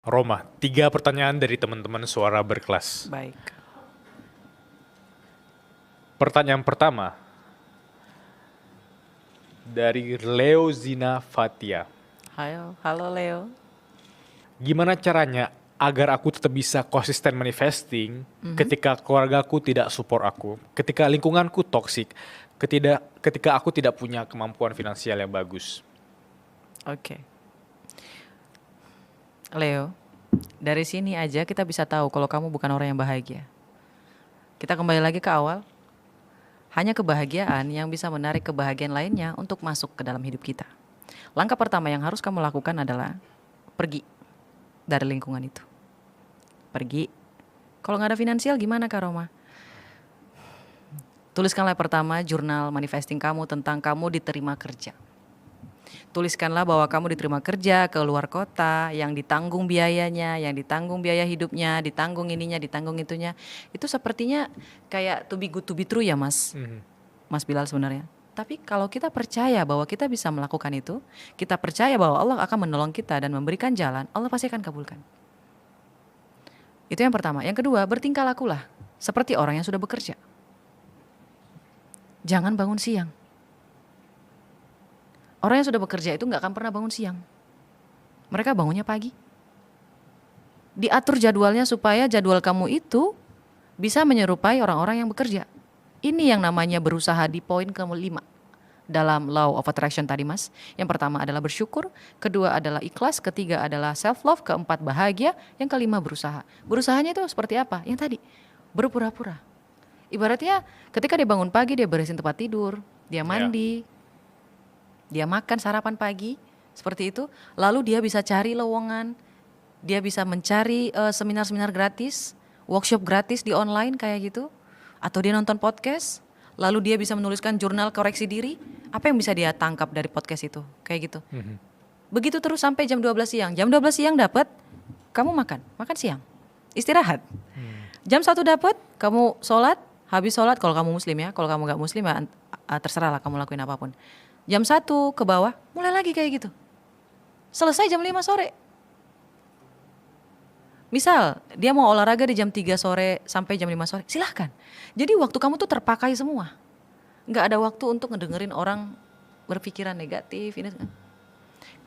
Roma, 3 pertanyaan dari teman-teman suara berkelas. Baik. Pertanyaan pertama, dari Leo Zina Fatia. Halo Leo. Gimana caranya agar aku tetap bisa konsisten manifesting ketika keluargaku tidak support aku, ketika lingkunganku toksik, ketika aku tidak punya kemampuan finansial yang bagus? Oke. Leo, dari sini aja kita bisa tahu kalau kamu bukan orang yang bahagia. Kita kembali lagi ke awal. Hanya kebahagiaan yang bisa menarik kebahagiaan lainnya untuk masuk ke dalam hidup kita. Langkah pertama yang harus kamu lakukan adalah pergi dari lingkungan itu. Pergi. Kalau nggak ada finansial gimana Kak Roma? Tuliskanlah pertama jurnal manifesting kamu tentang kamu diterima kerja. Tuliskanlah bahwa kamu diterima kerja ke luar kota, yang ditanggung biayanya, yang ditanggung biaya hidupnya, ditanggung ininya, ditanggung itunya. Itu sepertinya kayak to be good to be true ya Mas Bilal sebenarnya. Tapi kalau kita percaya bahwa kita bisa melakukan itu, kita percaya bahwa Allah akan menolong kita dan memberikan jalan, Allah pasti akan kabulkan. Itu yang pertama. Yang kedua, bertingkah lakulah seperti orang yang sudah bekerja. Jangan bangun siang. Orang yang sudah bekerja itu gak akan pernah bangun siang. Mereka bangunnya pagi. Diatur jadwalnya supaya jadwal kamu itu bisa menyerupai orang-orang yang bekerja. Ini yang namanya berusaha di poin ke-5 dalam law of attraction tadi Mas. Yang pertama adalah bersyukur, kedua adalah ikhlas, ketiga adalah self love, keempat bahagia, yang kelima berusaha. Berusahanya itu seperti apa? Yang tadi, berpura-pura. Ibaratnya ketika dia bangun pagi dia beresin tempat tidur, dia mandi, dia makan sarapan pagi, seperti itu. Lalu dia bisa cari lowongan, dia bisa mencari seminar-seminar gratis, workshop gratis di online kayak gitu. Atau dia nonton podcast, lalu dia bisa menuliskan jurnal koreksi diri. Apa yang bisa dia tangkap dari podcast itu, kayak gitu. Begitu terus sampai jam 12 siang. Jam 12 siang dapat, kamu makan siang, istirahat. Jam 1 dapat, kamu sholat, habis sholat kalau kamu muslim ya. Kalau kamu gak muslim ya terserah lah kamu lakuin apapun. Jam 1 ke bawah, mulai lagi kayak gitu. Selesai jam 5 sore. Misal, dia mau olahraga di jam 3 sore sampai jam 5 sore, silahkan. Jadi waktu kamu tuh terpakai semua. Nggak ada waktu untuk ngedengerin orang berpikiran negatif.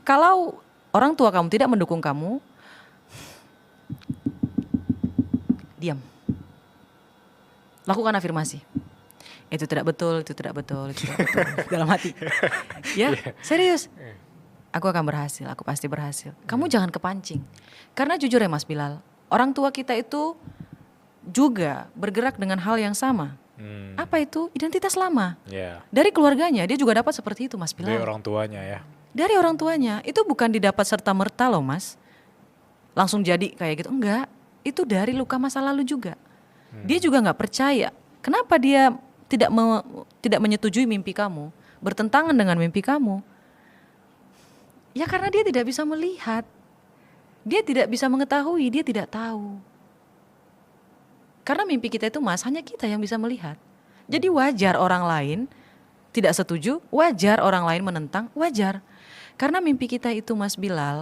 Kalau orang tua kamu tidak mendukung kamu, diam. Lakukan afirmasi. Itu tidak betul, itu tidak betul, itu tidak betul. Dalam hati. Ya, serius. Aku akan berhasil, aku pasti berhasil. Kamu jangan kepancing. Karena jujur ya Mas Bilal, orang tua kita itu juga bergerak dengan hal yang sama. Apa itu? Identitas lama. Dari keluarganya, dia juga dapat seperti itu Mas Bilal. Dari orang tuanya ya. Dari orang tuanya, itu bukan didapat serta-merta loh Mas. Langsung jadi kayak gitu, enggak. Itu dari luka masa lalu juga. Dia juga gak percaya. Kenapa dia tidak menyetujui mimpi kamu, bertentangan dengan mimpi kamu? Ya karena dia tidak bisa melihat. Dia tidak bisa mengetahui, dia tidak tahu. Karena mimpi kita itu Mas, hanya kita yang bisa melihat. Jadi wajar orang lain tidak setuju, wajar orang lain menentang, wajar. Karena mimpi kita itu Mas Bilal